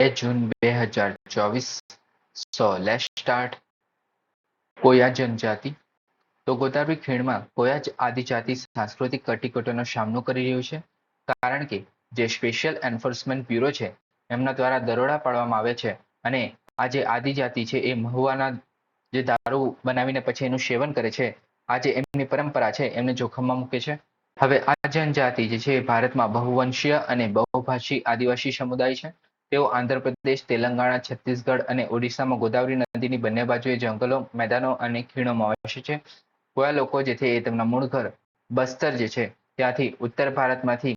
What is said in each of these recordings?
June 2024 so let's start. Koya જનજાતિ. તો ગોદાવરી ખીણમાં કોયા જ આદિજાતિ સાંસ્કૃતિક કટીકટોનો સામનો કરી રહ્યું છે, કારણ કે જે સ્પેશિયલ એન્ફોર્સમેન્ટ બ્યુરો છે એમના દ્વારા દરોડા પાડવામાં આવે છે, અને આ જે આદિજાતિ છે એ મહુવાના જે દારૂ બનાવીને પછી એનું સેવન કરે છે, આ જે એમની પરંપરા છે એમને જોખમમાં મૂકે છે. હવે આ જનજાતિ જે છે એ ભારતમાં બહુવંશીય અને બહુભાષી આદિવાસી સમુદાય છે. તેઓ આંધ્રપ્રદેશ, તેલંગાણા, છત્તીસગઢ અને ઓડિશામાં ગોદાવરી નદીની બંને બાજુએ જંગલો, મેદાનો અને ખીણોમાં વસે છે. કોયા લોકો જે છે એ તેમના મૂળ ઘર બસ્તર જે છે ત્યાંથી ઉત્તર ભારતમાંથી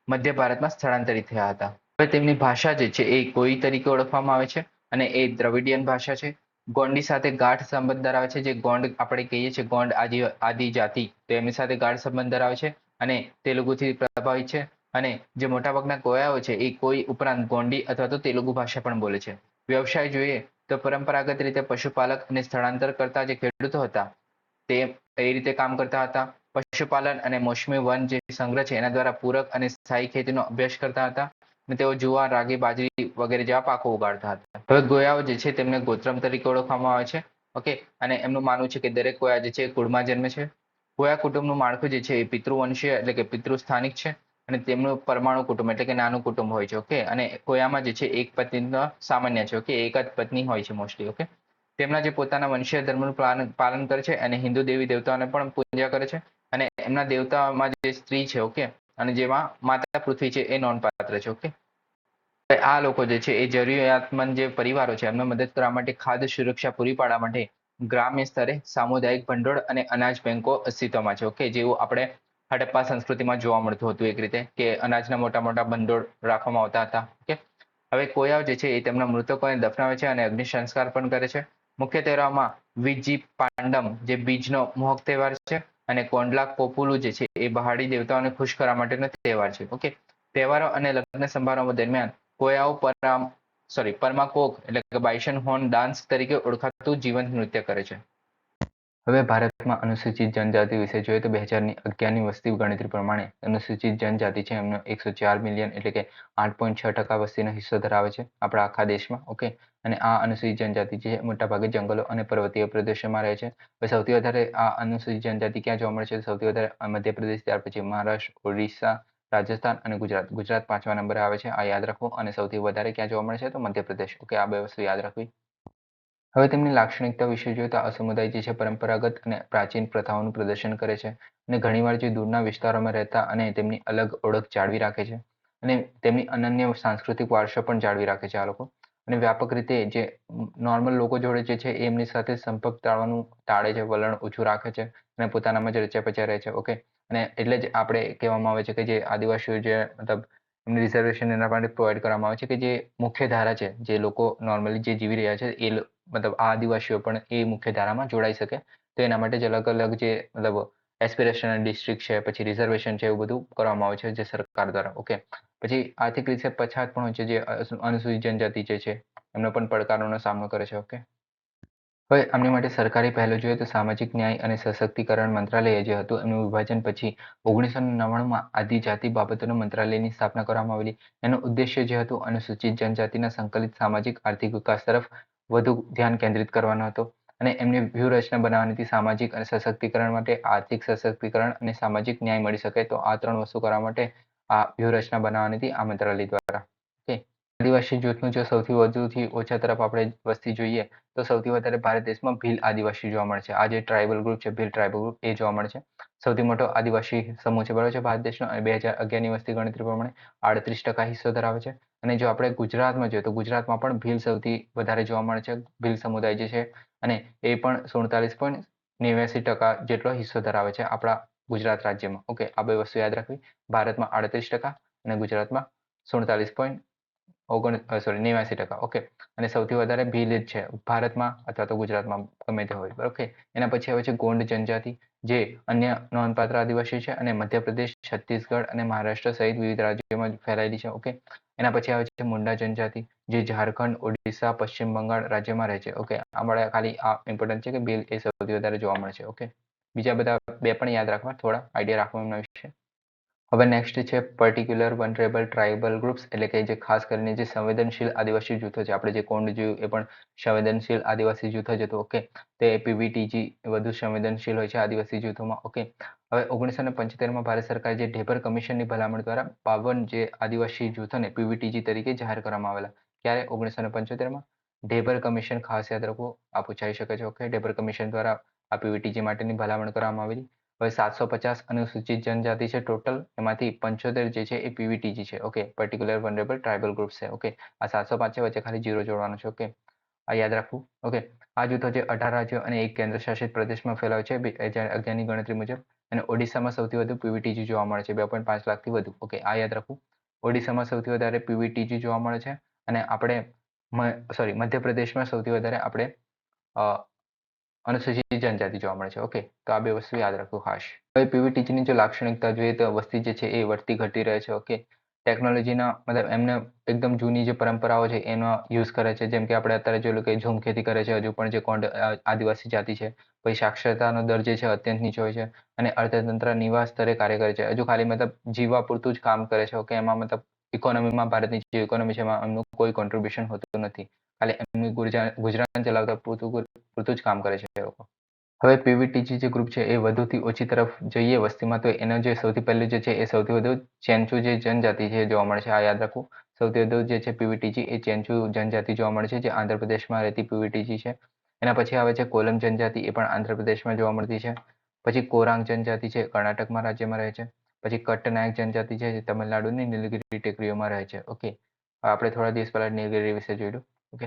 મધ્ય ભારતમાં સ્થળાંતરિત થયા હતા. હવે તેમની ભાષા જે છે એ કોઈ તરીકે ઓળખવામાં આવે છે, અને એ દ્રવિડિયન ભાષા છે. ગોંડી સાથે ગાઢ સંબંધ ધરાવે છે. જે ગોંડ આપણે કહીએ છીએ, ગોંડ આદિજાતિ, તો એમની સાથે ગાઢ સંબંધ ધરાવે છે અને તેલુગુથી પ્રભાવિત છે. અને જે મોટાભાગના કોયાઓ છે એ કોઈ ઉપરાંત ગોંડી અથવા તો તેલુગુ ભાષા પણ બોલે છે. વ્યવસાય જોઈએ તો પરંપરાગત રીતે પશુપાલક અને સ્થળાંતર કરતા જે ખેડૂતો હતા તે એ રીતે કામ કરતા હતા. પશુપાલન અને મોસમી વન જે સંગ્રહ છે એના દ્વારા પૂરક અને સ્થાયી ખેતીનો અભ્યાસ કરતા હતા. અને તેઓ જુવાર, રાગી, બાજરી વગેરે જેવા પાકો ઉગાડતા હતા. હવે ગોયાઓ જે છે તેમને ગોત્રમ તરીકે ઓળખવામાં આવે છે. ઓકે, અને એમનું માનવું છે કે દરેક કોયા જે છે એ કુળમાં જન્મે છે. કોયા કુટુંબનું માળખું જે છે એ પિતૃવંશીય એટલે કે પિતૃસ્થાનિક છે, અને તેમનું પરમાણુ કુટુંબ એટલે કે નાનું કુટુંબ હોય છે. ઓકે, અને કોયામાં જે છે એક પત્ની સામાન્ય છે. ઓકે, એક જ પત્ની હોય છે મોસ્ટલી. ઓકે, તેમના જે પોતાના વંશીય ધર્મનું પાલન કરે છે અને હિન્દુ દેવી દેવતાઓને પણ પૂજા કરે છે. અને એમના દેવતામાં જે સ્ત્રી છે, ઓકે, અને જેમાં માતા પૃથ્વી છે એ નોંધપાત્ર છે. ઓકે, આ લોકો જે છે એ જરૂરિયાતમંદ જે પરિવારો છે એમને મદદ કરવા માટે ખાદ્ય સુરક્ષા પૂરી પાડવા માટે ગ્રામ્ય સ્તરે સામુદાયિક ભંડોળ અને અનાજ બેંકો અસ્તિત્વમાં છે. ઓકે, જેવું આપણે હડપ્પા સંસ્કૃતિમાં જોવા મળતું હતું એક રીતે, કે અનાજના મોટા મોટા ભંડોળ રાખવામાં આવતા હતા. ઓકે, હવે કોયાઓ જે છે એ તેમના મૃતકોને દફનાવે છે અને અગ્નિ સંસ્કાર પણ કરે છે. મુખ્ય તહેવારોમાં વિજી પાંડમ જે બીજનો મોહક તહેવાર છે, અને કોંડલા પોપુલુ જે છે એ પહાડી દેવતાઓને ખુશ કરવા માટેનો તહેવાર છે. ઓકે, તહેવારો અને લગ્ન સમારંભો દરમિયાન કોયાઓ પરમાકોક એટલે કે બાઇસન હોર્ન ડાન્સ તરીકે ઓળખાતું જીવંત નૃત્ય કરે છે. હવે ભારતમાં અનુસૂચિત જનજાતિ વિશે જોઈએ તો 2011ની વસ્તી ગણતરી પ્રમાણે અનુસૂચિત જનજાતિ છે એમનો 104 મિલિયન એટલે કે 8.6% વસ્તીનો હિસ્સો ધરાવે છે આપણા આખા દેશમાં. ઓકે, અને આ અનુસૂચિત જનજાતિ છે મોટાભાગે જંગલો અને પર્વતીય પ્રદેશોમાં રહે છે. સૌથી વધારે આ અનુસૂચિત જનજાતિ ક્યાં જોવા મળે છે? સૌથી વધારે મધ્યપ્રદેશ, ત્યાર પછી મહારાષ્ટ્ર, ઓડિશા, રાજસ્થાન અને ગુજરાત. ગુજરાત 5મા નંબરે આવે છે, આ યાદ રાખવું. અને સૌથી વધારે ક્યાં જોવા મળે છે? તો મધ્યપ્રદેશ. ઓકે, આ બે વસ્તુ યાદ રાખવી. હવે તેમની લાક્ષણિકતા વિશે જોઈએ તો આ સમુદાય જે છે પરંપરાગત અને પ્રાચીન પ્રથાઓનું પ્રદર્શન કરે છે, અને ઘણીવાર જે દૂરના વિસ્તારોમાં રહેતા અને તેમની અલગ ઓળખ જાળવી રાખે છે, અને તેમની અનન્ય સાંસ્કૃતિક વારસો પણ જાળવી રાખે છે આ લોકો. અને વ્યાપક રીતે જે નોર્મલ લોકો જોડે જે છે એ એમની સાથે સંપર્ક ટાળવાનું ટાળે છે, વલણ ઓછું રાખે છે, અને પોતાનામાં જ રચ્યા પચ્યા રહે છે. ઓકે, અને એટલે જ આપણે કહેવામાં આવે છે કે જે આદિવાસીઓ જે મતલબ એમને રિઝર્વેશન એના માટે પ્રોવાઈડ કરવામાં આવે છે, કે જે મુખ્ય ધારા છે, જે લોકો નોર્મલી જે જીવી રહ્યા છે એ મતલબ આ આદિવાસીઓ પણ એ મુખ્ય ધારામાં જોડાઈ શકે. તો એના માટે જ અલગ અલગ જે મતલબ એસ્પિરેશનલ ડિસ્ટ્રિક્ટ છે, પછી રિઝર્વેશન છે, એવું બધું કરવામાં આવે છે જે સરકાર દ્વારા. ઓકે, પછી આર્થિક રીતે પછાત પણ હોય છે જે અનુસૂચિત જનજાતિ જે છે એમનો પણ પડકારોનો સામનો કરે છે. ઓકે, હવે આમની માટે સરકારી પહેલો જોઈએ તો સામાજિક ન્યાય અને સશક્તિકરણ મંત્રાલય જે હતું એનું વિભાજન પછી 1999માં આદિજાતિ બાબતોના મંત્રાલયની સ્થાપના કરવામાં આવેલી. એનો ઉદ્દેશ્ય જે હતું અનુસૂચિત જનજાતિના સંકલિત સામાજિક આર્થિક વિકાસ તરફ વધુ ધ્યાન કેન્દ્રિત કરવાનો હતો. અને એમની વ્યૂહરચના બનાવવાની હતી સામાજિક અને સશક્તિકરણ માટે, આર્થિક સશક્તિકરણ અને સામાજિક ન્યાય મળી શકે. તો આ ત્રણ વસ્તુ કરવા માટે આ વ્યૂહરચના બનાવવાની હતી આ મંત્રાલય દ્વારા. ઓકે, આદિવાસી જૂથનું જો સૌથી વધુથી ઓછા તરફ આપણે વસ્તી જોઈએ તો સૌથી વધારે ભારત દેશમાં ભીલ આદિવાસી જોવા મળે છે. આ જે ટ્રાઇબલ ગ્રુપ છે, ભીલ ટ્રાઇબલ ગ્રુપ, એ જોવા મળે છે. સૌથી મોટો આદિવાસી સમૂહ છે, બરાબર છે, ભારત દેશનો. અને 2011ની વસ્તી ગણતરી પ્રમાણે 38% હિસ્સો ધરાવે છે. અને જો આપણે ગુજરાતમાં જોઈએ તો ગુજરાતમાં પણ ભીલ સૌથી વધારે જોવા મળે છે. ભીલ સમુદાય જે છે, અને એ પણ 47.89% જેટલો હિસ્સો ધરાવે છે આપણા ગુજરાત રાજ્યમાં. ઓકે, આ બે વસ્તુ યાદ રાખવી. ભારતમાં 38% અને ગુજરાતમાં 89%. ઓકે, અને સૌથી વધારે ભીલ જ છે ભારતમાં અથવા તો ગુજરાતમાં, ગમે તે હોય. ઓકે, એના પછી આવે છે ગોંડ જનજાતિ, જે અન્ય નોંધપાત્ર આદિવાસી છે અને મધ્યપ્રદેશ, છત્તીસગઢ અને મહારાષ્ટ્ર સહિત વિવિધ રાજ્યોમાં ફેલાયેલી છે. ઓકે, એના પછી આવે છે મુંડા જનજાતિ, જે ઝારખંડ, ઓડિશા, પશ્ચિમ બંગાળ રાજ્યમાં રહે છે. ઓકે, આપણે ખાલી આ ઇમ્પોર્ટન્ટ છે કે ભીલ એ સૌથી વધારે જોવા મળે છે. ઓકે, બીજા બધા બે પણ યાદ રાખવા, થોડા આઈડિયા રાખવા એમના વિશે. હવે નેક્સ્ટ છે પર્ટિક્યુલર વનરેબલ ટ્રાઇબલ ગ્રુપ્સ, એટલે કે જે ખાસ કરીને જે સંવેદનશીલ આદિવાસી જૂથો છે, આપણે જે કોંડ જોયું એ પણ સંવેદનશીલ આદિવાસી જૂથો જ હતું. ઓકે, તે પીવીટીજી વધુ સંવેદનશીલ હોય છે આદિવાસી જૂથોમાં. ઓકે, હવે 1975માં ભારત સરકારે જે ઢેબર કમિશનની ભલામણ દ્વારા 52 જે આદિવાસી જૂથોને પીવીટીજી તરીકે જાહેર કરવામાં આવેલા. ક્યારે? 1975માં. ઢેબર કમિશન, ખાસ યાદ રાખવું, આ પૂછાઈ શકે છે. ઓકે, ઢેબર કમિશન દ્વારા આ પીવીટીજી માટેની ભલામણ કરવામાં આવેલી. હવે 750 અનુસૂચિત જનજાતિ છે ટોટલ, એમાંથી 75 જે છે એ પીવીટીજી છે. Okay, particular vulnerable tribal groups છે. ઓકે, આ 705 છે, વચ્ચે ખાલી 0 જોડવાનો છે. ઓકે, આ યાદ રાખવું. ઓકે, આ જૂથો જે 18 રાજ્યો અને એક કેન્દ્ર શાસિત પ્રદેશમાં ફેલાય છે 2011ની ગણતરી મુજબ. અને ઓડિશામાં સૌથી વધુ પીવીટીજી જોવા મળે છે, 2.5 લાખથી વધુ. ઓકે, આ યાદ રાખવું. ઓડિશામાં સૌથી વધારે પીવીટીજી જોવા મળે છે અને આપણે મધ્યપ્રદેશમાં સૌથી વધારે આપણે અનુસૂચિત જનજાતિ જોવા મળે છે. ઓકે, તો આ બે વસ્તુ યાદ રાખવું ખાસ. હવે પીવીટીજીની જો લાક્ષણિકતા જોઈએ તો વસ્તી જે છે એ વધતી ઘટી રહે છે. ઓકે, ટેકનોલોજીના મતલબ એમને એકદમ જૂની જે પરંપરાઓ છે એનો યુઝ કરે છે, જેમ કે આપણે અત્યારે જોયું કે ઝૂમ ખેતી કરે છે હજુ પણ જે કોંડ આદિવાસી જાતિ છે. પછી સાક્ષરતાનો દર જે છે અત્યંત નીચો હોય છે અને અર્થતંત્ર નિવાસ સ્તરે કાર્ય કરે છે. હજુ ખાલી મતલબ જીવવા પૂરતું જ કામ કરે છે. ઓકે, એમાં મતલબ ઇકોનોમીમાં ભારતની જે ઇકોનોમી છે એમાં એમનું કોઈ કોન્ટ્રીબ્યુશન હોતું નથી. ખાલી એમની ગુજરાન ચલાવતા પૂરતું જ કામ કરે છે એ લોકો. હવે પીવીટીજી જે ગ્રુપ છે એ વધુથી ઓછી તરફ જઈએ વસ્તીમાં, તો એનો જે સૌથી પહેલું જે છે એ સૌથી વધુ ચેન્ચુ જે જનજાતિ છે જોવા મળે છે. આ યાદ રાખવું. સૌથી વધુ જે છે પીવીટીજી એ ચેન્ચુ જનજાતિ જોવા મળે છે, જે આંધ્રપ્રદેશમાં રહેતી પીવીટીજી છે. એના પછી આવે છે કોલમ જનજાતિ, એ પણ આંધ્રપ્રદેશમાં જોવા મળતી છે. પછી કોરાંગ જનજાતિ છે, કર્ણાટકમાં રાજ્યમાં રહે છે. પછી કટ્ટનાયક જનજાતિ છે, જે તમિલનાડુની નીલગિરી ટેકરીઓમાં રહે છે. ઓકે, આપણે થોડા દિવસ પહેલા નીલગિરી વિશે જોયું. Okay,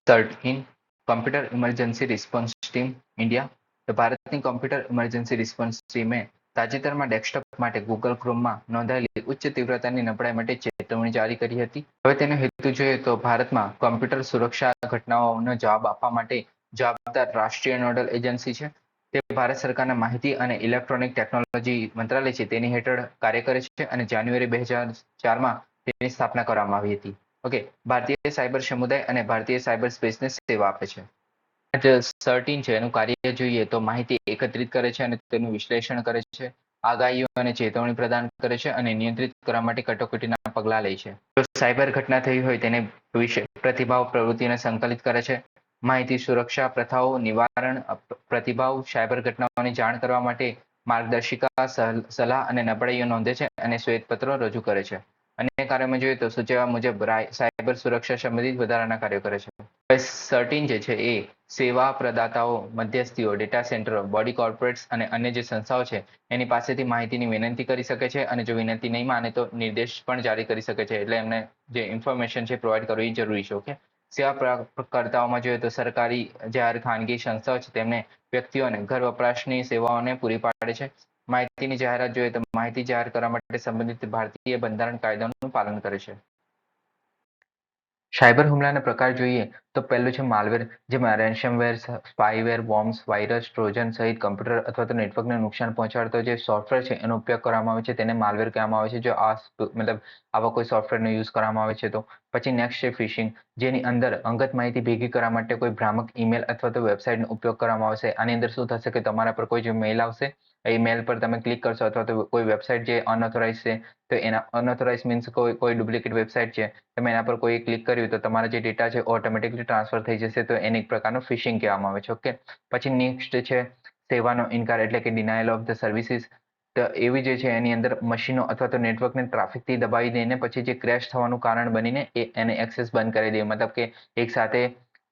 13 computer emergency response team India. તો ભારતની કોમ્પ્યુટર ઇમરજન્સી રિસ્પોન્સ ટીમે તાજેતરમાં ડેસ્કટોપ માટે ગૂગલ ક્રોમમાં નોંધાયેલી ઉચ્ચ તીવ્રતાની નબળાઈ માટે ચેતવણી જારી કરી હતી. હવે તેનો હેતુ જોઈએ તો ભારતમાં કોમ્પ્યુટર સુરક્ષા ઘટનાઓનો જવાબ આપવા માટે જવાબદાર રાષ્ટ્રીય નોડલ એજન્સી છે. તે ભારત સરકારના માહિતી અને ઇલેક્ટ્રોનિક ટેકનોલોજી મંત્રાલય છે તેની હેઠળ કાર્ય કરે છે અને જાન્યુઆરી 2004માં તેની સ્થાપના કરવામાં આવી હતી. ઓકે, ભારતીય સાયબર સમુદાય અને ભારતીય સાયબર સ્પેસને સેવા આપે છે. જે 13 છે એનું કાર્ય જોઈએ તો માહિતી એકત્રિત કરે છે અને તેનું વિશ્લેષણ કરે છે, આગાહીઓ અને ચેતવણી પ્રદાન કરે છે અને નિયંત્રિત કરવા માટે કટોકટીના પગલાં લે છે. જો સાયબર ઘટના થઈ હોય તેને વિશે પ્રતિભાવ પ્રવૃત્તિને સંકલિત કરે છે. માહિતી સુરક્ષા પ્રથાઓ નિવારણ પ્રતિભાવ સાયબર ઘટનાઓની જાણ કરવા માટે માર્ગદર્શિકા સલાહ અને નબળાઈઓ નોંધે છે અને શ્વેતપત્રો રજૂ કરે છે. અન્ય કાર્યોમાં જોઈએ તો સૂચવવા મુજબ સાયબર સુરક્ષા સંબંધિત વધારાના કાર્યો કરે છે. 13 જે છે એ સેવા પ્રદાતાઓ, મધ્યસ્થીઓ, ડેટા સેન્ટરો, બોડી કોર્પોરેટ્સ અને અન્ય જે સંસ્થાઓ છે એની પાસેથી માહિતીની વિનંતી કરી શકે છે અને જો વિનંતી નહીં માને તો નિર્દેશ પણ જારી કરી શકે છે. એટલે એમને જે ઇન્ફોર્મેશન છે પ્રોવાઈડ કરવી જરૂરી છે. ઓકે, સેવા પ્રાપ્તકર્તાઓમાં જોઈએ તો સરકારી જાહેર ખાનગી સંસ્થાઓ છે તેમને વ્યક્તિઓને ઘર વપરાશની સેવાઓને પૂરી પાડે છે. માહિતીની જાહેરાત જોઈએ તો માહિતી જાહેર કરવા માટે સંબંધિત ભારતીય બંધારણ કાયદાઓનું પાલન કરે છે. સાયબર હુમલાના પ્રકાર જોઈએ તો પહેલું છે માલવેર, જેમાં ransomware, spyware, bombs, virus, Trojan સહિત કમ્પ્યુટર અથવા તો નેટવર્કને નુકસાન પહોંચાડતો જે સોફ્ટવેર છે એનો ઉપયોગ કરવામાં આવે છે તેને માલવેર કહેવામાં આવે છે. જો આ મતલબ આવા કોઈ સોફ્ટવેરનો યુઝ કરવામાં આવે છે તો. પછી નેક્સ્ટ છે ફિશિંગ, જેની અંદર અંગત માહિતી ભેગી કરવા માટે કોઈ ભ્રામક ઈમેલ અથવા તો વેબસાઇટનો ઉપયોગ કરવામાં આવશે. આની અંદર શું થશે કે તમારા પર કોઈ જે મેલ આવશે, એ મેલ પર તમે ક્લિક કરશો અથવા તો કોઈ વેબસાઇટ જે અનઓથોરાઇઝ છે તો એના અનઓથોરાઇઝ મીન્સ કોઈ ડુપ્લિકેટ વેબસાઇટ છે, તમે એના પર કોઈ ક્લિક કર્યું તો તમારા જે ડેટા છે ઓટોમેટિકલી ટ્રાન્સફર થઈ જશે. તો એને એક પ્રકારનું ફિશિંગ કહેવામાં આવે છે. ઓકે, પછી નેક્સ્ટ છે સેવાનો ઇનકાર, એટલે કે ડિનાયલ ઓફ ધ સર્વિસીસ. તો એવી જે છે એની અંદર મશીનો અથવા તો નેટવર્કને ટ્રાફિકથી દબાવી દઈને પછી જે ક્રેશ થવાનું કારણ બનીને એને એક્સેસ બંધ કરી દે. મતલબ કે એક સાથે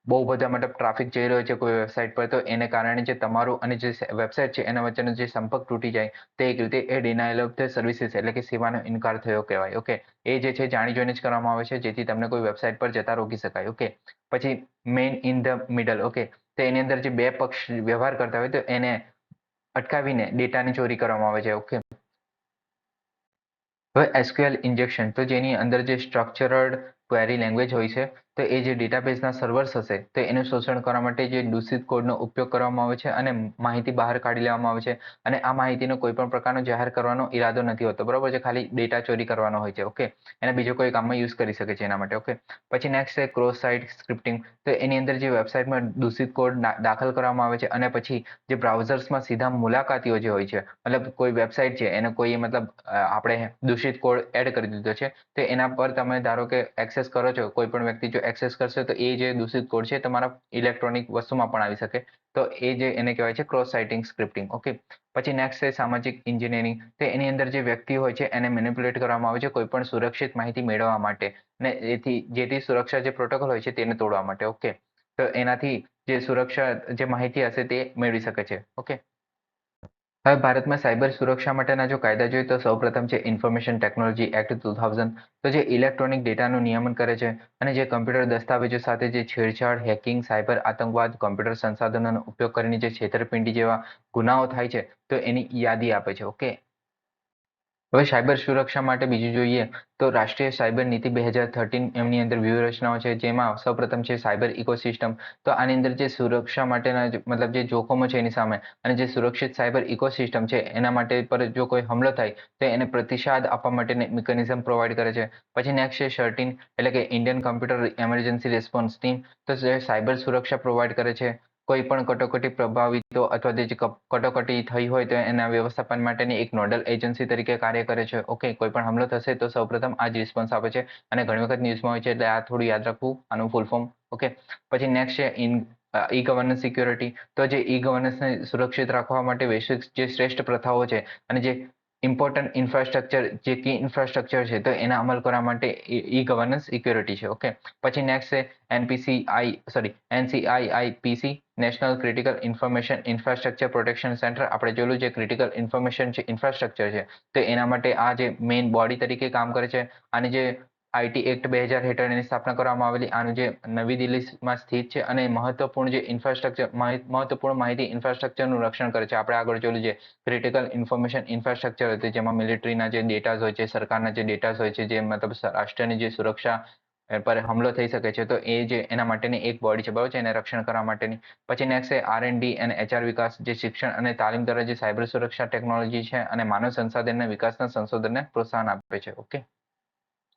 બહુ બધા મતલબ ટ્રાફિક જઈ રહ્યો છે કોઈ વેબસાઇટ પર, તો એને કારણે જે તમારું અને જે વેબસાઇટ છે એના વચ્ચેનો જે સંપર્ક તૂટી જાય, તે એક રીતે એ ડિનાયલ ઓફ ધ સર્વિસીસ એટલે કે સેવાનો ઇનકાર થયો કહેવાય. ઓકે, એ જે છે જાણી જોઈને જ કરવામાં આવે છે જેથી તમને કોઈ વેબસાઇટ પર જતા રોકી શકાય. ઓકે, પછી man in the middle. Okay, તો એની અંદર જે બે પક્ષ વ્યવહાર કરતા હોય તો એને અટકાવીને ડેટાની ચોરી કરવામાં આવે છે. ઓકે, હવે એસક્યુએલ ઇન્જેક્શન, તો જેની અંદર જે સ્ટ્રક્ચરડ ક્વેરી લેંગ્વેજ હોય છે તો એ જે ડેટાબેઝના સર્વર્સ હશે તો એનું શોષણ કરવા માટે જે દૂષિત કોડનો ઉપયોગ કરવામાં આવે છે અને માહિતી બહાર કાઢી લેવામાં આવે છે અને આ માહિતીનો કોઈ પણ પ્રકારનો જાહેર કરવાનો ઈરાદો નથી હોતો, બરોબર છે, ખાલી ડેટા ચોરી કરવાનો હોય છે. ઓકે, એને બીજો કોઈ કામમાં યુઝ કરી શકે છે એના માટે. ઓકે, પછી નેક્સ્ટ છે ક્રોસ સાઇટ સ્ક્રિપ્ટિંગ. તો એની અંદર જે વેબસાઇટમાં દૂષિત કોડ દાખલ કરવામાં આવે છે અને પછી જે બ્રાઉઝર્સમાં સીધા મુલાકાતીઓ જે હોય છે, મતલબ કોઈ વેબસાઇટ છે એને કોઈ મતલબ આપણે દૂષિત કોડ એડ કરી દીધો છે, તો એના પર તમે ધારો કે એક્સેસ કરો છો, કોઈ પણ વ્યક્તિ જો એક્સેસ કરશે તો એ જે દૂષિત કોડ છે તમારા ઇલેક્ટ્રોનિક વસ્તુમાં પણ આવી શકે. તો એ જે એને કહેવાય છે ક્રોસ સાઇટિંગ સ્ક્રિપ્ટિંગ. ઓકે, પછી નેક્સ્ટ છે સામાજિક એન્જિનિયરિંગ. તો એની અંદર જે વ્યક્તિ હોય છે એને મેનિપ્યુલેટ કરવામાં આવે છે કોઈ પણ સુરક્ષિત માહિતી મેળવવા માટે ને જેથી સુરક્ષા જે પ્રોટોકોલ હોય છે તેને તોડવા માટે. ઓકે, તો એનાથી જે સુરક્ષા જે માહિતી હશે તે મેળવી શકે છે. ઓકે, હવે ભારતમાં સાયબર સુરક્ષા માટેના જો કાયદા જોઈએ તો સૌપ્રથમ છે ઇન્ફોર્મેશન ટેકનોલોજી એક્ટ 2000. તો જે ઇલેક્ટ્રોનિક ડેટાનું નિયમન કરે છે અને જે કમ્પ્યુટર દસ્તાવેજો સાથે જે છેડછાડ, હેકિંગ, સાયબર આતંકવાદ, કમ્પ્યુટર સંસાધનોનો ઉપયોગ કરીને જે છેતરપિંડી જેવા ગુનાઓ થાય છે તો એની યાદી આપે છે. ઓકે, હવે સાયબર સુરક્ષા માટે બીજું જોઈએ તો રાષ્ટ્રીય સાયબર નીતિ 2013 એમની અંદર વ્યૂહરચનાઓ છે, જેમાં સૌપ્રથમ છે સાયબર ઇકોસિસ્ટમ. તો આની અંદર જે સુરક્ષા માટેના મતલબ જે જોખમો છે એની સામે અને જે સુરક્ષિત સાયબર ઇકોસિસ્ટમ છે એના માટે પર જો કોઈ હુમલો થાય તો એને પ્રતિસાદ આપવા માટેની મિકેનિઝમ પ્રોવાઈડ કરે છે. પછી નેક્સ્ટ છે સર્ટિન એટલે કે Indian computer emergency response team. તો જે સાયબર સુરક્ષા પ્રોવાઈડ કરે છે. કોઈ પણ કટોકટી પ્રભાવિતો અથવા જે કટોકટી થઈ હોય તો એના વ્યવસ્થાપન માટેની એક નોડલ એજન્સી તરીકે કાર્ય કરે છે. ઓકે, કોઈ પણ હુમલો થશે તો સૌપ્રથમ આ જ રિસ્પોન્સ આપે છે અને ઘણી વખત ન્યૂઝમાં હોય છે એટલે આ થોડું યાદ રાખવું આનું ફૂલ ફોર્મ. ઓકે, પછી નેક્સ્ટ છે ઈ ગવર્નન્સ સિક્યોરિટી. તો જે ઈ ગવર્નન્સને સુરક્ષિત રાખવા માટે વૈશ્વિક જે શ્રેષ્ઠ પ્રથાઓ છે અને જે ઇમ્પોર્ટન્ટ ઇન્ફ્રાસ્ટ્રક્ચર જે કી ઇન્ફ્રાસ્ટ્રક્ચર છે તો એના અમલ કરવા માટે ઈ ગવર્નન્સ સિક્યોરિટી છે. ઓકે, પછી નેક્સ્ટ છે NCIIPC national critical information infrastructure protection centre. આપણે જોયેલું જે ક્રિટિકલ ઇન્ફોર્મેશન છે ઇન્ફ્રાસ્ટ્રક્ચર છે તો એના માટે આ જે મેઇન બોડી તરીકે કામ કરે છે. આની જે આઈટી એક્ટ 2000 હેઠળ એની સ્થાપના કરવામાં આવેલી. આનું જે નવી દિલ્હીમાં સ્થિત છે અને મહત્વપૂર્ણ જે ઇન્ફ્રાસ્ટ્રક્ચર મહત્વપૂર્ણ માહિતી ઇન્ફ્રાસ્ટ્રક્ચરનું રક્ષણ કરે છે. આપણે આગળ જોયેલું જે ક્રિટિકલ ઇન્ફોર્મેશન ઇન્ફ્રાસ્ટ્રક્ચર હતું જેમાં મિલિટરીના જે ડેટાઝ હોય છે, સરકારના જે ડેટાઝ હોય છે, જે મતલબ રાષ્ટ્રની જે સુરક્ષા પર હુમલો થઈ શકે છે તો એ જે એના માટેની એક બોડી છે, બરાબર છે, એને રક્ષણ કરવા માટેની. પછી નેક્સ્ટ છે R&D અને HR વિકાસ, જે શિક્ષણ અને તાલીમ દ્વારા જે સાયબર સુરક્ષા ટેકનોલોજી છે અને માનવ સંસાધનના વિકાસના સંશોધનને પ્રોત્સાહન આપે છે. ઓકે,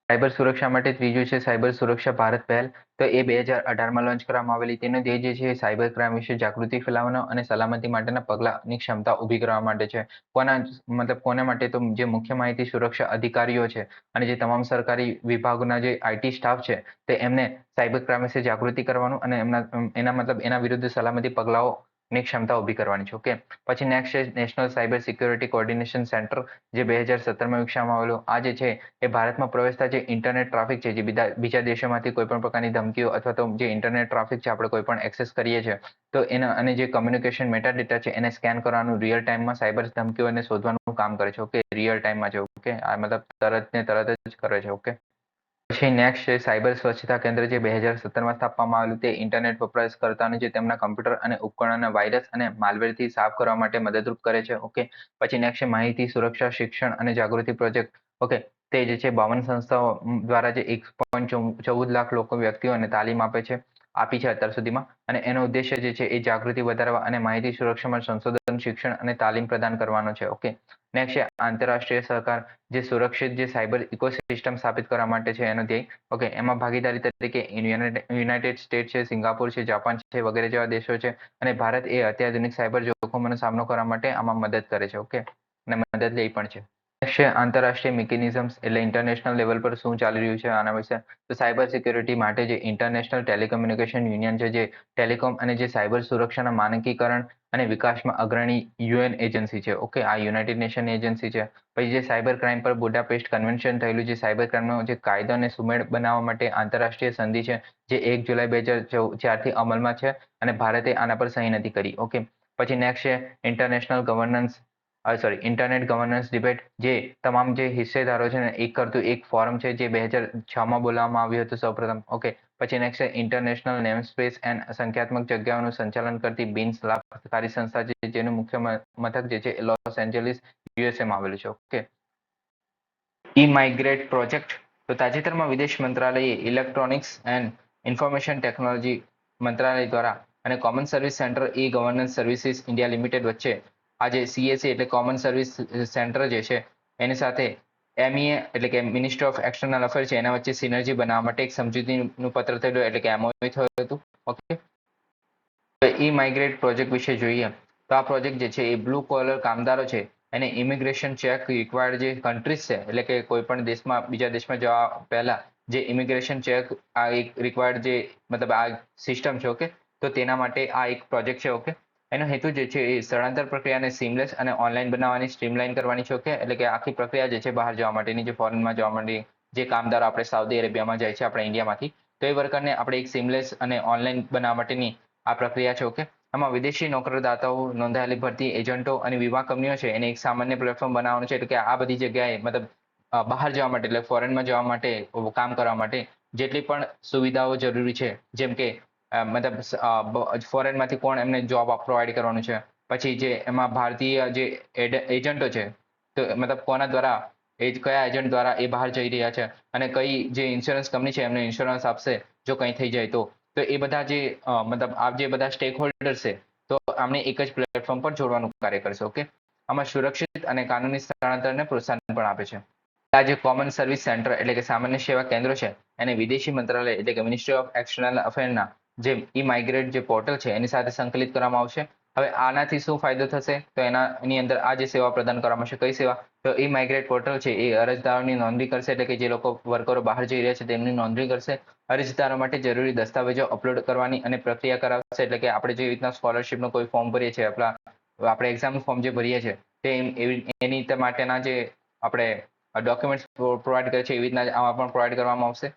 સાયબર સુરક્ષા માટે ત્રીજું છે સાયબર સુરક્ષા ભારત પહેલ. તો એ 2018માં લોન્ચ કરવામાં આવેલી. તેનો ધ્યેય જે છે સાયબર ક્રાઇમ વિશે જાગૃતિ ફેલાવવાનો અને સલામતી માટેના પગલાંની ક્ષમતા ઊભી કરવા માટે છે. કોના માટે તો જે મુખ્ય માહિતી સુરક્ષા અધિકારીઓ છે અને જે તમામ સરકારી વિભાગોના જે આઈટી સ્ટાફ છે તે એમને સાયબર ક્રાઇમ વિશે જાગૃતિ કરવાનું અને એના વિરુદ્ધ સલામતી પગલાઓની ક્ષમતા ઊભી કરવાની છે. ઓકે, પછી નેક્સ્ટ છે national cyber security coordination centre, જે 2017માં વિકસાવવામાં આવેલું. આ જે છે એ ભારતમાં પ્રવેશતા જે ઇન્ટરનેટ ટ્રાફિક છે, જે બીજા દેશોમાંથી કોઈ પણ પ્રકારની ધમકીઓ અથવા તો જે ઇન્ટરનેટ ટ્રાફિક છે આપણે કોઈ પણ એક્સેસ કરીએ છીએ તો એના અને જે કમ્યુનિકેશન મેટાડેટા છે એને સ્કેન કરવાનું, રિયલ ટાઈમમાં સાયબર ધમકીઓને શોધવાનું કામ કરે છે. ઓકે, રિયલ ટાઈમમાં છે. ઓકે, આ મતલબ તરત જ કરે છે. ઓકે, પછી નેક્સ્ટ છે સાયબર સ્વચ્છતા કેન્દ્ર, જે 2017માં સ્થાપવામાં આવેલું. તે ઇન્ટરનેટ વપરાશકર્તાઓને જે તેમના કમ્પ્યુટર અને ઉપકરણોને વાયરસ અને માલવેરથી સાફ કરવા માટે મદદરૂપ કરે છે. ઓકે, પછી નેક્સ્ટ છે માહિતી સુરક્ષા શિક્ષણ અને જાગૃતિ પ્રોજેક્ટ. ઓકે, તે જે છે 52 સંસ્થાઓ દ્વારા જે 1.14 લાખ લોકો વ્યક્તિઓને તાલીમ આપી છે અત્યાર સુધીમાં. અને એનો ઉદ્દેશ્ય જે છે એ જાગૃતિ વધારવા અને માહિતી સુરક્ષામાં સંશોધન, શિક્ષણ અને તાલીમ પ્રદાન કરવાનો છે. ઓકે, નેક્સ્ટ છે આંતરરાષ્ટ્રીય સહકાર, જે સુરક્ષિત જે સાયબર ઇકોસિસ્ટમ સ્થાપિત કરવા માટે છે એનો ધ્યેય. ઓકે, એમાં ભાગીદારી તરીકે યુનાઇટેડ સ્ટેટ છે, સિંગાપુર છે, જાપાન છે વગેરે જેવા દેશો છે અને ભારત એ અત્યાધુનિક સાયબર જોખમોનો સામનો કરવા માટે આમાં મદદ કરે છે. ઓકે, અને મદદ લે પણ છે. છે આંતરરાષ્ટ્રીય મિકેનિઝમ્સ એટલે ઇન્ટરનેશનલ લેવલ પર શું ચાલી રહ્યું છે આના વિશે. તો સાયબર સિક્યોરિટી માટે જે ઇન્ટરનેશનલ ટેલિકમ્યુનિકેશન યુનિયન છે, જે ટેલિકોમ અને જે સાયબર સુરક્ષાના માનકીકરણ અને વિકાસમાં અગ્રણી UN એજન્સી છે. ઓકે, આ યુનાઇટેડ નેશન એજન્સી છે. પછી જે સાયબર ક્રાઇમ પર બુડાપેસ્ટ કન્વેન્શન થયેલું, જે સાયબર ક્રાઇમનો જે કાયદો અને સુમેળ બનાવવા માટે આંતરરાષ્ટ્રીય સંધિ છે, જે 1 જુલાઈ 2004થી અમલમાં છે અને ભારતે આના પર સહી નથી કરી. ઓકે, પછી નેક્સ્ટ છે ઇન્ટરનેટ ગવર્નન્સ ડિબેટ, જે તમામ જે હિસ્સેદારો છે ને એક કરતું એક ફોરમ છે, જે 2006માં બોલાવવામાં આવ્યું હતું સૌપ્રથમ. ઓકે, પછી નેક્સ્ટ છે ઇન્ટરનેશનલ નેમસ્પેસ એન્ડ સંખ્યાત્મક જગ્યાઓનું સંચાલન કરતી બિન લાભકારી સંસ્થા છે, જેનું મુખ્ય મથક જે છે લોસ એન્જલિસ યુએસએમાં આવેલું છે. ઓકે, ઈ માઇગ્રેટ પ્રોજેક્ટ. તો તાજેતરમાં વિદેશ મંત્રાલયે ઇલેક્ટ્રોનિક્સ એન્ડ ઇન્ફોર્મેશન ટેકનોલોજી મંત્રાલય દ્વારા અને common service centre e governance services India limited વચ્ચે આજે CSE એટલે કોમન સર્વિસ સેન્ટર જે છે એની સાથે MEA એટલે કે મિનિસ્ટ્રી ઓફ એક્સટર્નલ અફેર છે એના વચ્ચે સિનર્જી બનાવવા માટે એક સમજૂતીનું પત્ર થયેલું એટલે કે MOU થયું હતું. ઓકે, ઈ માઇગ્રેટ પ્રોજેક્ટ વિશે જોઈએ તો આ પ્રોજેક્ટ જે છે એ બ્લુ કોલર કામદારો છે એને ઇમિગ્રેશન ચેક રિક્વાયર્ડ જે કન્ટ્રીઝ છે એટલે કે કોઈ પણ દેશમાં બીજા દેશમાં જવા પહેલા જે ઇમિગ્રેશન ચેક આ એક રિક્વાયર્ડ જે મતલબ આ સિસ્ટમ છે. ઓકે, તો તેના માટે આ એક પ્રોજેક્ટ છે. ઓકે, એનો હેતુ જે છે એ સ્થળાંતર પ્રક્રિયાને સીમલેસ અને ઓનલાઈન બનાવવાની સ્ટ્રીમલાઇન કરવાની છે. ઓકે, એટલે કે આખી પ્રક્રિયા જે છે બહાર જવા માટેની જે ફોરેનમાં જવા માટે જે કામદારો આપણે સાઉદી અરેબિયામાં જાય છે આપણે ઇન્ડિયામાંથી તો એ વર્કરને આપણે એક સીમલેસ અને ઓનલાઈન બનાવવા માટેની આ પ્રક્રિયા છે. ઓકે, આમાં વિદેશી નોકરદાતાઓ નોંધાયેલી ભરતી એજન્ટો અને વીમા કંપનીઓ છે એને એક સામાન્ય પ્લેટફોર્મ બનાવવાનું છે. એટલે કે આ બધી જગ્યાએ મતલબ બહાર જવા માટે એટલે ફોરેનમાં જવા માટે કામ કરવા માટે જેટલી પણ સુવિધાઓ જરૂરી છે જેમ કે મતલબ ફોરેનમાંથી કોણ એમને જોબ પ્રોવાઈડ કરવાનું છે, પછી જે એમાં ભારતીય જે એજન્ટો છે તો મતલબ કોના દ્વારા કયા એજન્ટ દ્વારા એ બહાર જઈ રહ્યા છે અને કઈ જે ઇન્સ્યોરન્સ કંપની છે એમને ઇન્સ્યોરન્સ આપશે જો કંઈ થઈ જાય તો એ બધા જે મતલબ આ જે બધા સ્ટેક હોલ્ડર છે તો આમને એક જ પ્લેટફોર્મ પર જોડવાનું કાર્ય કરશે. ઓકે, આમાં સુરક્ષિત અને કાનૂની સ્થળાંતરને પ્રોત્સાહન પણ આપે છે. આ જે કોમન સર્વિસ સેન્ટર એટલે કે સામાન્ય સેવા કેન્દ્રો છે એને વિદેશી મંત્રાલય એટલે કે મિનિસ્ટ્રી ઓફ એક્સટર્નલ અફેરના જે ઈ માઇગ્રેટ જે પોર્ટલ છે એની સાથે સંકલિત કરવામાં આવશે. હવે આનાથી શું ફાયદો થશે તો એની અંદર આ જે સેવા પ્રદાન કરવામાં આવશે કઈ સેવા તો ઈ માઇગ્રેટ પોર્ટલ છે એ અરજદારોની નોંધણી કરશે એટલે કે જે લોકો વર્કરો બહાર જઈ રહ્યા છે તેમની નોંધણી કરશે. અરજદારો માટે જરૂરી દસ્તાવેજો અપલોડ કરવાની અને પ્રક્રિયા કરાવશે. એટલે કે આપણે જે રીતના સ્કોલરશિપનો કોઈ ફોર્મ ભરીએ છીએ આપણે એક્ઝામનું ફોર્મ જે ભરીએ છીએ તે એની માટેના જે આપણે ડોક્યુમેન્ટ્સ પ્રોવાઈડ કરે છે એવી રીતના આમાં પણ પ્રોવાઈડ કરવામાં આવશે.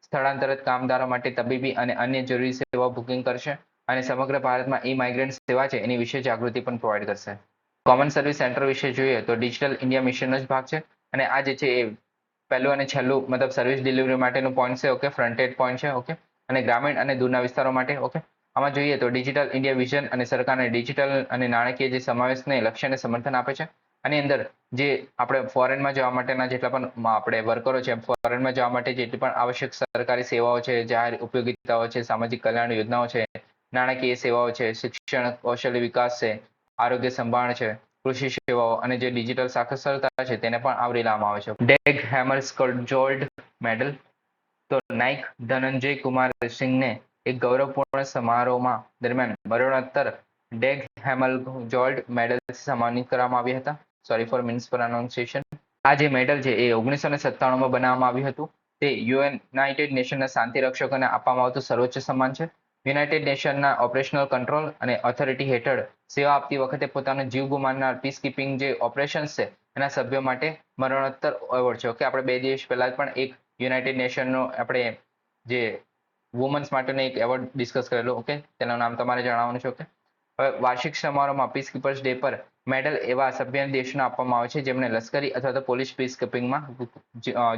સ્થળાંતરિત કામદારો માટે તબીબી અને અન્ય જરૂરી સેવાઓ બુકિંગ કરશે અને સમગ્ર ભારતમાં ઈ માઇગ્રન્ટ સેવા છે એની વિશે જાગૃતિ પણ પ્રોવાઈડ કરશે. કોમન સર્વિસ સેન્ટર વિશે જોઈએ તો ડિજિટલ ઇન્ડિયા મિશનનો જ ભાગ છે અને આ જે છે એ પહેલું અને છેલ્લું મતલબ સર્વિસ ડિલિવરી માટેનું પોઈન્ટ છે. ઓકે, ફ્રન્ટેડ પોઈન્ટ છે. ઓકે, અને ગ્રામીણ અને દૂરના વિસ્તારો માટે. ઓકે, આમાં જોઈએ તો ડિજિટલ ઇન્ડિયા વિઝન અને સરકારને ડિજિટલ અને નાણાકીય જે સમાવેશને લક્ષ્યને સમર્થન આપે છે. આની અંદર જે આપણે ફોરેનમાં જવા માટેના જેટલા પણ આપણે વર્કરો છે ફોરેનમાં જવા માટે જેટલી પણ આવશ્યક સરકારી સેવાઓ છે, જાહેર ઉપયોગિતાઓ છે, સામાજિક કલ્યાણ યોજનાઓ છે, નાણાકીય સેવાઓ છે, શિક્ષણ કૌશલ્ય વિકાસ છે, આરોગ્ય સંભાળ છે, કૃષિ સેવાઓ અને જે ડિજિટલ સાક્ષરતા છે તેને પણ આવરી લેવામાં આવે છે. ડેગ હેમરસ્કોલ્ડ મેડલ તો નાઇક ધનંજય કુમાર સિંહને એક ગૌરવપૂર્ણ સમારોહમાં દરમિયાન મરણોત્તર ડેગ હેમરજોલ્ડ મેડલથી સન્માનિત કરવામાં આવ્યા હતા. Sorry for mispronunciation. આ જે મેડલ છે એ 1997માં બનાવવામાં આવ્યું હતું. તે યુનાઇટેડ નેશનના શાંતિ રક્ષકોને આપવામાં આવતું સર્વોચ્ચ સન્માન છે. યુનાઇટેડ નેશનના ઓપરેશનલ કંટ્રોલ અને ઓથોરિટી હેઠળ સેવા આપતી વખતે પોતાનો જીવ ગુમાવનાર પીસકીપિંગ જે ઓપરેશન્સ છે એના સભ્યો માટે મરણોત્તર એવોર્ડ છે. ઓકે, આપણે 2 દિવસ પહેલા પણ એક યુનાઇટેડ નેશનનો આપણે જે વુમન્સ માટેનો એક એવોર્ડ ડિસ્કસ કરેલો. ઓકે, તેનું નામ તમારે જણાવવાનું છે. ઓકે, હવે વાર્ષિક સમારોહમાં પીસકીપર્સ ડે પર મેડલ એવા સભ્ય દેશને આપવામાં આવે છે જેમણે લશ્કરી અથવા તો પોલીસ પીસકીપિંગમાં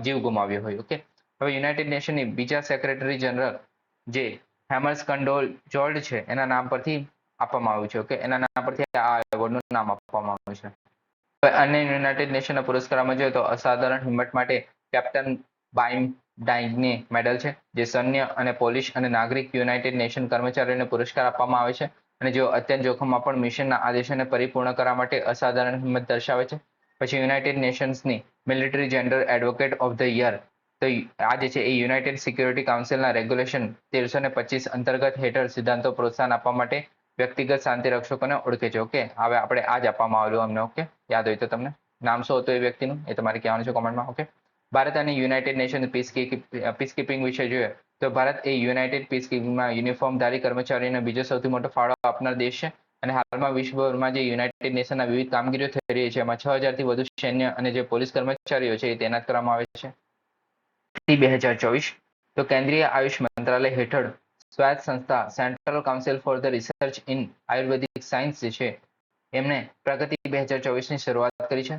જીવ ગુમાવ્યો હોય. ઓકે, હવે યુનાઇટેડ નેશનની બીજા સેક્રેટરી જનરલ જે હેમર્સ કંડોલ જોલ્ડ છે એના નામ પરથી આપવામાં આવ્યું છે. ઓકે, એના નામ પરથી આ એવોર્ડનું નામ આપવામાં આવ્યું છે. હવે અન્ય યુનાઇટેડ નેશનના પુરસ્કારોમાં જોઈએ તો અસાધારણ હિંમત માટે કેપ્ટન બાઇમ ડાઇગને મેડલ છે જે સૈન્ય અને પોલીસ અને નાગરિક યુનાઇટેડ નેશન કર્મચારીઓને પુરસ્કાર આપવામાં આવે છે અને જેઓ અત્યંત જોખમમાં પણ મિશનના આદેશોને પરિપૂર્ણ કરવા માટે અસાધારણ હિંમત દર્શાવે છે. પછી યુનાઇટેડ નેશન્સની military gender advocate of the year તો આ જે છે એ યુનાઇટેડ સિક્યોરિટી કાઉન્સિલના રેગ્યુલેશન 1325 અંતર્ગત હેઠળ સિદ્ધાંતો પ્રોત્સાહન આપવા માટે વ્યક્તિગત શાંતિ રક્ષકોને ઓળખે છે. ઓકે, હવે આપણે આ જ આપવામાં આવેલું અમને. ઓકે, યાદ હોય તો તમને નામ શું હતું એ વ્યક્તિનું એ તમારે કહેવાનું છે કોમેન્ટમાં. ઓકે, ભારત અને યુનાઇટેડ નેશન પીસકીપિંગ વિશે જોઈએ તો ભારત એ યુનાઇટેડ પીસકીપિંગમાં યુનિફોર્મધારી કર્મચારીઓનો બીજો સૌથી મોટો ફાળો આપનાર દેશ છે અને હાલમાં વિશ્વભરમાં જે યુનાઇટેડ નેશનના વિવિધ કામગીરીઓ થઈ રહી છે એમાં 6000થી વધુ સૈન્ય અને જે પોલીસ કર્મચારીઓ છે એ તૈનાત કરવામાં આવે છે. 2024 તો કેન્દ્રીય આયુષ મંત્રાલય હેઠળ સ્વાયત્ત સંસ્થા central council for the research in Ayurvedic science જે છે એમણે પ્રગતિ 2024ની શરૂઆત કરી છે.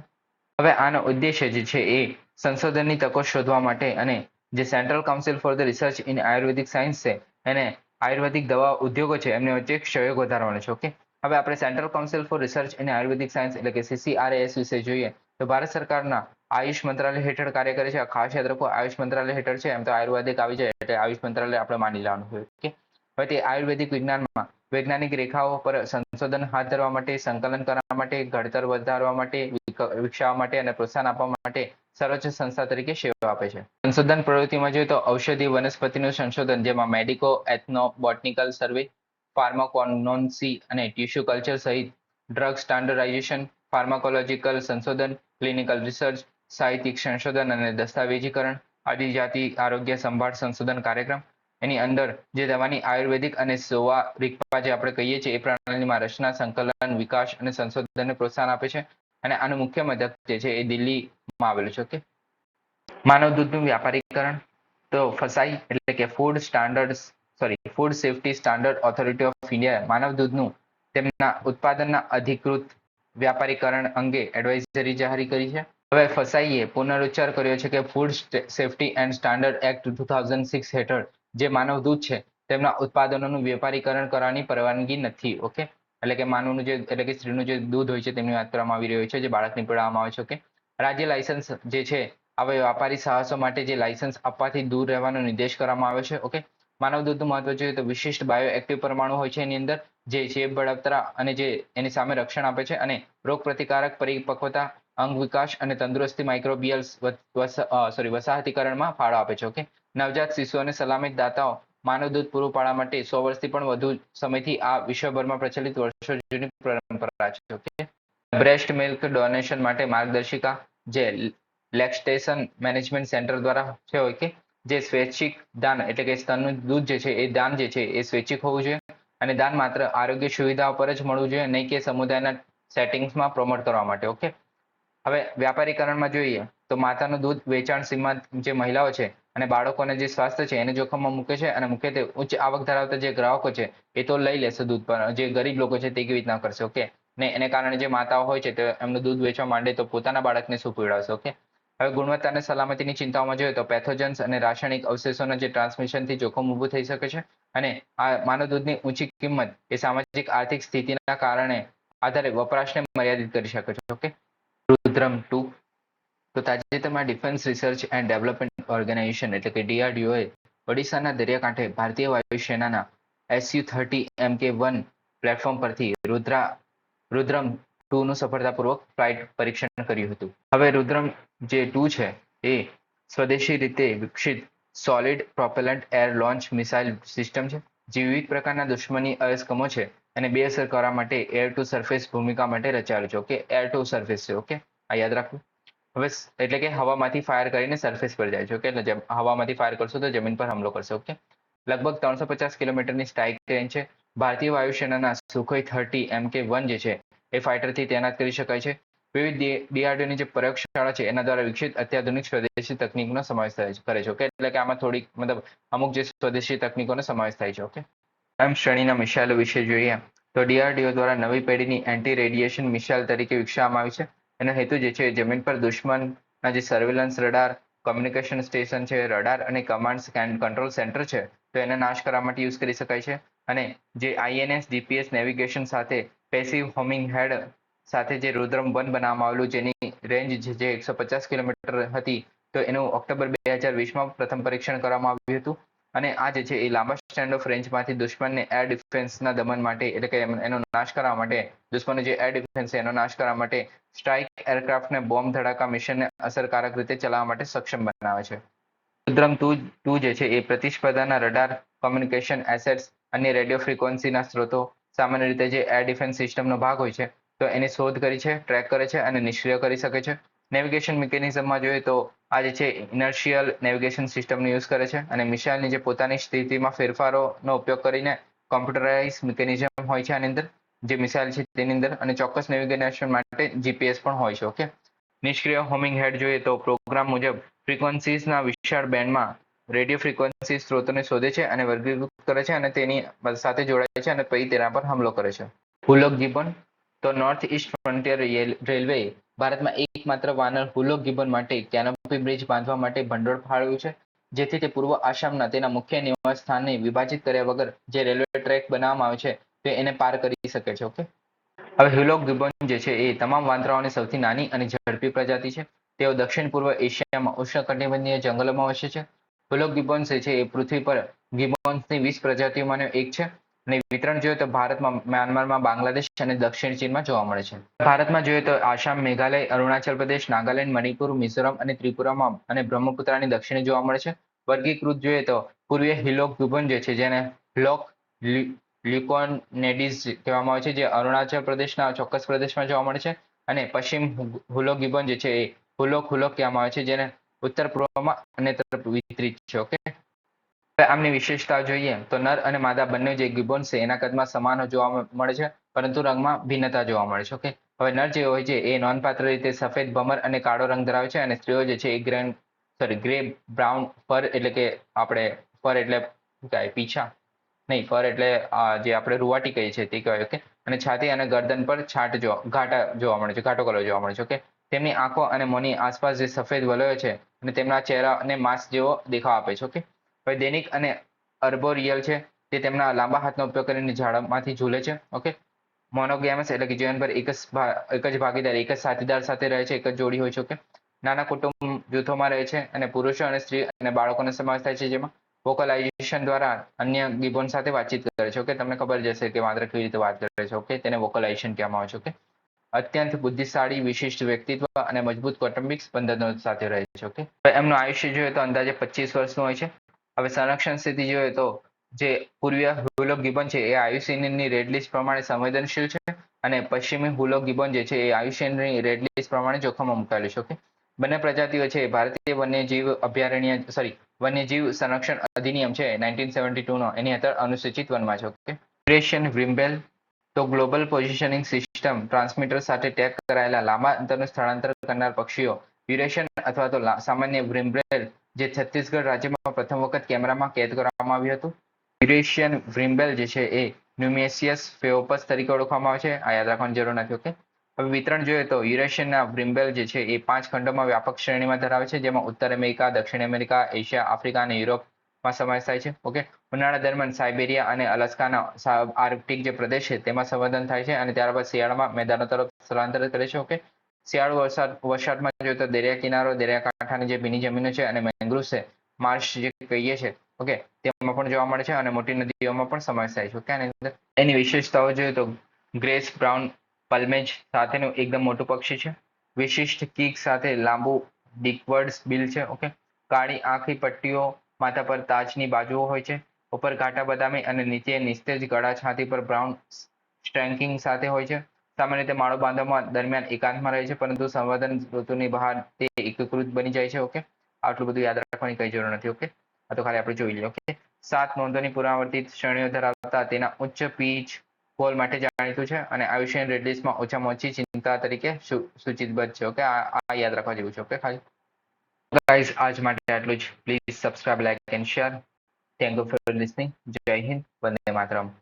હવે આનો ઉદ્દેશ્ય જે છે એ સંશોધનની તકો શોધવા માટે અને જે central council for the research in Ayurvedic science છે એને આયુર્વેદિક દવા ઉદ્યોગો છે એમની વચ્ચે સહયોગ વધારવાનો છે. ઓકે, હવે આપણે central council four research in Ayurvedic science એટલે કે CCRAS વિશે જોઈએ તો ભારત સરકારના આયુષ મંત્રાલય હેઠળ કાર્ય કરે છે. ખાસ યાદ રાખો આયુષ મંત્રાલય હેઠળ છે એમ તો આયુર્વેદિક આવી જાય એટલે આયુષ મંત્રાલય આપણે માની લેવાનું હોય. ઓકે, હવે તે આયુર્વેદિક વિજ્ઞાનમાં વૈજ્ઞાનિક રેખાઓ પર સંશોધન હાથ ધરવા માટે, સંકલન કરવા માટે, ઘડતર વધારવા માટે, વિકસાવવા માટે અને પ્રોત્સાહન આપવા માટે સર્વોચ્ચ સંસ્થા તરીકે સેવા આપે છે. સંશોધન પ્રવૃત્તિમાં જોઈએ તો ઔષધિ વનસ્પતિનું સંશોધન, જેમાં મેડિકો એથનો બોટનિકલ સર્વે, ફાર્માકોનોન્સી અને ટિશ્યુ કલ્ચર સહિત ડ્રગ સ્ટાન્ડર્ડાઇઝેશન, ફાર્માકોલોજીકલ સંશોધન, ક્લિનિકલ રિસર્ચ, સાહિત્યિક સંશોધન અને દસ્તાવેજીકરણ, આદિજાતિ આરોગ્ય સંભાળ સંશોધન કાર્યક્રમ. એની અંદર જે દવાની આયુર્વેદિક અને સોવા રીકપા જે આપણે કહીએ છીએ એ પ્રણાલીમાં રચના, સંકલન, વિકાસ અને સંશોધનને પ્રોત્સાહન આપે છે. અને આનું મુખ્ય મથક જે છે એ દિલ્હીમાં આવેલું છે. ઓકે, માનવ દૂધનું વ્યાપારીકરણ, તો ફસાઈ એટલે કે food safety standard authority of India માનવ દૂધનું તેમના ઉત્પાદનના અધિકૃત વ્યાપારીકરણ અંગે એડવાઇઝરી જાહેર કરી છે. હવે ફસાઈએ પુનરુચ્ચાર કર્યો છે કે food safety and standard act 2006 હેઠળ જે માનવ દૂધ છે તેમના ઉત્પાદનોનું વેપારીકરણ કરવાની પરવાનગી નથી. ઓકે, એટલે કે માનવનું જે એટલે કે સ્ત્રીનું જે દૂધ હોય છે તેમની વાત કરવામાં આવી રહ્યું છે, જે બાળકને પીવડાવવામાં આવે છે. ઓકે, રાજ્ય લાયસન્સ જે છે હવે વ્યાપારી સાહસો માટે જે લાયસન્સ આપવાથી દૂર રહેવાનો નિર્દેશ કરવામાં આવ્યો છે. ઓકે, માનવ દૂધનું મહત્વ જોઈએ તો વિશિષ્ટ બાયો એક્ટિવ પરમાણુ હોય છે એની અંદર, જે ચેપ બળતરા અને જે એની સામે રક્ષણ આપે છે અને રોગ પ્રતિકારક પરિપક્વતા, અંગ વિકાસ અને તંદુરસ્તી માઇક્રોબિયલ્સ વસાહતીકરણમાં ફાળો આપે છે. ઓકે, નવજાત શિશુ અને સલામત દાતાઓ માનવ દૂધ પૂરું પાડવા માટે 100 વર્ષથી પણ વધુ સમયથી આ વિશ્વભરમાં પ્રચલિત વર્ષો જૂની પરંપરા છે. ઓકે, બ્રેસ્ટ મિલ્ક ડોનેશન માટે માર્ગદર્શિકા જે લેક્ટેશન મેનેજમેન્ટ સેન્ટર દ્વારા છે. ઓકે, જે સ્વૈચ્છિક દાન એટલે કે સ્તનનું દૂધ જે છે એ દાન જે છે એ સ્વૈચ્છિક હોવું જોઈએ અને દાન માત્ર આરોગ્ય સુવિધાઓ પર જ મળવું જોઈએ, નહીં કે સમુદાયના સેટિંગ્સમાં પ્રમોટ કરવા માટે. ઓકે, હવે વ્યાપારીકરણમાં જોઈએ તો માતાનું દૂધ વેચાણ સીમાંત જે મહિલાઓ છે અને બાળકોને જે સ્વાસ્થ્ય છે એને જોખમમાં મૂકે છે અને મુખ્યત્વે ઉચ્ચ આવક ધરાવતા જે ગ્રાહકો છે એ તો લઈ લેશે દૂધ, પર જે ગરીબ લોકો છે તે કેવી રીતના કરશે. ઓકે, ને એને કારણે જે માતાઓ હોય છે તે એમનું દૂધ વેચવા માંડે તો પોતાના બાળકને શું પીવડાવશે. ઓકે, હવે ગુણવત્તા અને સલામતીની ચિંતાઓમાં જોઈએ તો પેથોજન્સ અને રાસાયણિક અવશેષોના જે ટ્રાન્સમિશનથી જોખમ ઊભું થઈ શકે છે અને આ માનવ દૂધની ઊંચી કિંમત એ સામાજિક આર્થિક સ્થિતિના કારણે આધારે વપરાશને મર્યાદિત કરી શકે છે. ઓકે, રુદ્રમ 2, તો તાજેતરમાં defence research and development organisation એટલે કે DRDO એ ઓડિશાના દરિયાકાંઠે ભારતીય વાયુસેનાના Su-30 Mk-1 પ્લેટફોર્મ પરથી રુદ્રમ 2 નું સફળતાપૂર્વક ફ્લાઇટ પરીક્ષણ કર્યું હતું. હવે રુદ્રમ જે 2 છે એ સ્વદેશી રીતે વિકસિત solid propellant air launch missile system છે, જે વિવિધ પ્રકારના દુશ્મની અયસ્કમો છે અને બેઅસર કરવા માટે એર ટુ સરફેસ ભૂમિકા માટે રચાયેલું છે. ઓકે, એર ટુ સરફેસ છે. ઓકે, આ યાદ રાખવું. હવે એટલે કે હવામાંથી ફાયર કરીને સરફેસ પર જાય છે. ઓકે, એટલે હવામાંથી ફાયર કરશો તો જમીન પર હુમલો કરશે. ઓકે, લગભગ 350 કિલોમીટરની સ્ટ્રાઇક રેન્જ છે. ભારતીય વાયુસેનાના સુખોઈ 30 Mk-1 જે છે એ ફાઇટરથી તૈનાત કરી શકાય છે. વિવિધ DRDOની જે પ્રયોગશાળા છે એના દ્વારા વિકસિત અત્યાધુનિક સ્વદેશી તકનીકનો સમાવેશ કરે છે. ઓકે, એટલે કે આમાં થોડીક મતલબ અમુક જે સ્વદેશી તકનીકોનો સમાવેશ થાય છે. ઓકે, એમ શ્રેણીના મિસાઇલો વિશે જોઈએ તો DRDO દ્વારા નવી પેઢીની એન્ટી રેડિયેશન મિસાઇલ તરીકે વિકસાવવામાં આવી છે. એનો હેતુ જે છે જમીન પર દુશ્મનના જે સર્વેલન્સ રડાર, કોમ્યુનિકેશન સ્ટેશન છે, રડાર અને કમાન્ડ કંટ્રોલ સેન્ટર છે તો એને નાશ કરવા માટે યુઝ કરી શકાય છે. અને જે INS GPS નેવિગેશન સાથે પેસિવ હોમિંગ હેડ સાથે જે રુદ્રમ 1 બનાવવામાં આવેલું, જેની રેન્જ જે 150 કિલોમીટર હતી, તો એનું ઓક્ટોબર 2020માં પ્રથમ પરીક્ષણ કરવામાં આવ્યું હતું. અને આ જે છે એ લાંબા સ્ટેન્ડ ઓફ રેન્જમાંથી દુશ્મનને એર ડિફેન્સના દમન માટે એટલે કે એનો નાશ કરવા માટે, દુશ્મનનો જે એર ડિફેન્સ છે એનો નાશ કરવા માટે સ્ટ્રાઇક એરક્રાફ્ટને બોમ્બ ધડાકા મિશનને અસરકારક રીતે ચલાવવા માટે સક્ષમ બનાવે છે. રુદ્રમ 2 જે છે એ પ્રતિસ્પર્ધાના રડાર, કોમ્યુનિકેશન એસેટ્સ, અન્ય રેડિયો ફ્રીક્વન્સીના સ્ત્રોતો, સામાન્ય રીતે જે એર ડિફેન્સ સિસ્ટમનો ભાગ હોય છે તો એની શોધ કરી છે, ટ્રેક કરે છે અને નિષ્ક્રિય કરી શકે છે. નેવિગેશન મિકેનિઝમમાં જોઈએ તો આ જે છે ઇનર્શિયલ નેવિગેશન સિસ્ટમનો યુઝ કરે છે અને મિસાઇલની જે પોતાની સ્થિતિમાં ફેરફારોનો ઉપયોગ કરીને કોમ્પ્યુટરાઇઝ મિકેનિઝમ હોય છે આની અંદર, જે મિસાઇલ છે તેની અંદર, અને ચોક્કસ નેવિગેશન માટે GPS પણ હોય છે. ઓકે, નિષ્ક્રિય હોમિંગ હેડ જોઈએ તો પ્રોગ્રામ મુજબ ફ્રીક્વન્સીઝના વિશાળ બેન્ડમાં રેડિયો ફ્રીક્વન્સી સ્ત્રોતોને શોધે છે અને વર્ગીકૃત કરે છે અને તેની સાથે જોડાય છે અને પછી તેના પર હુમલો કરે છે. હુલોક ગિબન, તો નોર્થ ઈસ્ટ ફ્રન્ટિયર રેલવે ભારતમાં એકમાત્ર વાનર હુલોક ગિબન માટે કેનોપી બ્રિજ બાંધવા માટે ભંડોળ ફાળવ્યું છે, જેથી તે પૂર્વ આસામના તેના મુખ્ય નિવાસ સ્થાનને વિભાજિત કર્યા વગર જે રેલવે ટ્રેક બનાવવામાં આવે છે તે એને પાર કરી શકે છે. ઓકે, હવે હુલોક ગિબન જે છે એ તમામ વાંદરાઓની સૌથી નાની અને ઝડપી પ્રજાતિ છે. તેઓ દક્ષિણ પૂર્વ એશિયામાં ઉષ્ણકટિબંધીય જંગલોમાં વસે છે. હુલોક ગિબોન્સ છે એ પૃથ્વી પર ગિબોન્સની 20 પ્રજાતિઓમાંનો એક છે અને વિતરણ જોઈએ તો ભારતમાં, મ્યાનમારમાં, બાંગ્લાદેશ અને દક્ષિણ ચીનમાં જોવા મળે છે. ભારતમાં જોઈએ તો આસામ, મેઘાલય, અરુણાચલ પ્રદેશ, નાગાલેન્ડ, મણિપુર, મિઝોરમ અને ત્રિપુરામાં અને બ્રહ્મપુત્રાની દક્ષિણે જોવા મળે છે. વર્ગીકૃત જોઈએ તો પૂર્વીય હિલોક ગિબોન જે છે જેને હિલોક લ્યુકોનેડીઝ કહેવામાં આવે છે, જે અરુણાચલ પ્રદેશના ચોક્કસ પ્રદેશમાં જોવા મળે છે અને પશ્ચિમ હુલોક ગિબોન જે છે એ હુલોક કહેવામાં આવે છે, જેને ઉત્તર પૂર્વમાં અને તરફ વિતરિત છે. ઓકે, આમની વિશેષતા જોઈએ તો નર અને માદા બંને જે ગિબોન્સ છે એના કદમાં સમાન જોવા મળે છે, પરંતુ રંગમાં ભિન્નતા જોવા મળે છે. ઓકે, હવે નર જે હોય છે એ નોંધપાત્ર રીતે સફેદ, ભમર અને કાળો રંગ ધરાવે છે અને સ્ત્રીઓ જે છે એ ગ્રે બ્રાઉન ફર, એટલે કે આપણે ફર એટલે શું કહેવાય, પીછા નહીં, ફર એટલે જે આપણે રૂવાટી કહીએ છીએ તે કહેવાય. ઓકે, અને છાતી અને ગરદન પર ઘાટા જોવા મળે છે, ઘાટો કલર જોવા મળે છે. ઓકે, તેમની આંખો અને મોંની આસપાસ જે સફેદ વલયો છે અને તેમના ચહેરા અને માંસ જેવો દેખાવ આપે છે. ઓકે, હવે દૈનિક અને અર્બોરિયલ છે તે તેમના લાંબા હાથનો ઉપયોગ કરીને ઝાડમાંથી ઝૂલે છે. ઓકે, મોનોગેમસ એટલે કે જીવનભર એક જ ભાગીદાર, એક જ સાથીદાર સાથે રહે છે, એક જ જોડી હોય છે. ઓકે, નાના કુટુંબ જૂથોમાં રહે છે અને પુરુષો અને સ્ત્રી અને બાળકોનો સમાવેશ થાય છે, જેમાં વોકલાઇઝેશન દ્વારા અન્ય ગિબોન સાથે વાતચીત કરે છે. ઓકે, તમને ખબર જ હશે કે વાંદરા કેવી રીતે વાત કરે છે. ઓકે, તેને વોકલાઇઝેશન કહેવામાં આવે છે. ઓકે, અત્યંત બુદ્ધિશાળી, વિશિષ્ટ વ્યક્તિત્વ અને મજબૂત કૌટુંબિક બંધનો સાથે રહે છે. ઓકે, એમનું આયુષ્ય જોઈએ તો અંદાજે 25 વર્ષનું હોય છે. હવે સંરક્ષણ સ્થિતિ જોઈએ તો જે પૂર્વીય હુલોક ગિબોન છે એ આયુસીએનની રેડ લિસ્ટ પ્રમાણે સંવેદનશીલ છે અને પશ્ચિમી હુલોક ગિબોન જે છે એ આયુસીએનની રેડ લિસ્ટ પ્રમાણે જોખમમાં મુકાયેલું છે. ઓકે, બંને પ્રજાતિઓ છે ભારતીય વન્યજીવ અભયારણ્ય વન્યજીવ સંરક્ષણ અધિનિયમ છે 1972 નો, એની હેઠળ અનુસૂચિત વનમાં છે. ઓકે, યુરેશિયન વ્રિમ્બેલ તો ગ્લોબલ પોઝિશનિંગ સિસ્ટમ ટ્રાન્સમીટર સાથે ટેગ કરાયેલા લાંબા અંતરનું સ્થળાંતર કરનાર પક્ષીઓ યુરેશિયન અથવા તો સામાન્ય વ્રિમ્બેલ જે છત્તીસગઢ રાજ્યમાં પ્રથમ વખત કેમેરામાં કેદ કરવામાં આવ્યું હતું. યુરેશિયન વ્રિમ્બેલ જે છે એ ન્યુમેસિયસ ફેઓપસ તરીકે ઓળખવામાં આવે છે. આ યાદ રાખવાની જરૂર નથી. ઓકે, હવે વિતરણ જોઈએ તો યુરેશિયનના વ્રિમ્બેલ જે છે એ 5 ખંડોમાં વ્યાપક શ્રેણીમાં ધરાવે છે, જેમાં ઉત્તર અમેરિકા, દક્ષિણ અમેરિકા, એશિયા, આફ્રિકા અને યુરોપમાં સમાવેશ થાય છે. ઓકે, ઉનાળા દરમિયાન સાઇબેરિયા અને અલાસ્કાના આર્કટિક જે પ્રદેશ છે તેમાં સંવર્ધન થાય છે અને ત્યારબાદ શિયાળામાં મેદાનો તરફ સ્થળાંતર કરે છે. ઓકે, શિયાળુ વરસાદમાં જોઈએ તો દરિયા કિનારો, દરિયાકાંઠાની જે ભીની જમીનો છે અને મેંગ્રુવ્સ છે, માર્શ જે કહીએ છીએ, ઓકે, તેમાં પણ જોવા મળે છે અને મોટી નદીઓમાં પણ સમાવેશ થાય છે. ઓકે, આની અંદર એની વિશેષતાઓ જોઈએ તો ગ્રેસ બ્રાઉન પલ્મેજ સાથેનું એકદમ મોટું પક્ષી છે. વિશિષ્ટ કીક સાથે લાંબુ ડિકવર્ડ્સ બિલ છે. ઓકે, કાળી આંખની પટ્ટીઓ માથા પર તાજની બાજુઓ હોય છે. ઉપર ઘાટા બદામી અને નીચે નિસ્તેજ ગળા છાતી પર બ્રાઉન સ્ટ્રેન્કિંગ સાથે હોય છે. સામાન્ય રીતે માળો બાંધવા દરમિયાન એકાંતમાં રહે છે, પરંતુ સંવર્ધન ઋતુની બહાર તે એકીકૃત બની જાય છે. ઓકે, આટલું બધું યાદ રાખવાની કઈ જરૂર નથી. ઓકે, આ તો ખાલી આપણે જોઈ લઈએ. ઓકે, 7 નોંધોની પુનરાવર્તિત શ્રેણીઓ ધરાવતા તેના ઉચ્ચ પીચ કોલ માટે જાણીતું છે અને આયુષ્યન રેડ લિસ્ટમાં ઓછામાં ઓછી ચિંતા તરીકે સૂચિબદ્ધ છે. ઓકે, આ યાદ રાખવા જેવું છે. ઓકે, ખાલી ગાઈઝ આજ માટે આટલું જ. Please subscribe, like and share. Thank you for listening. જય હિન્દ, વંદે માતરમ.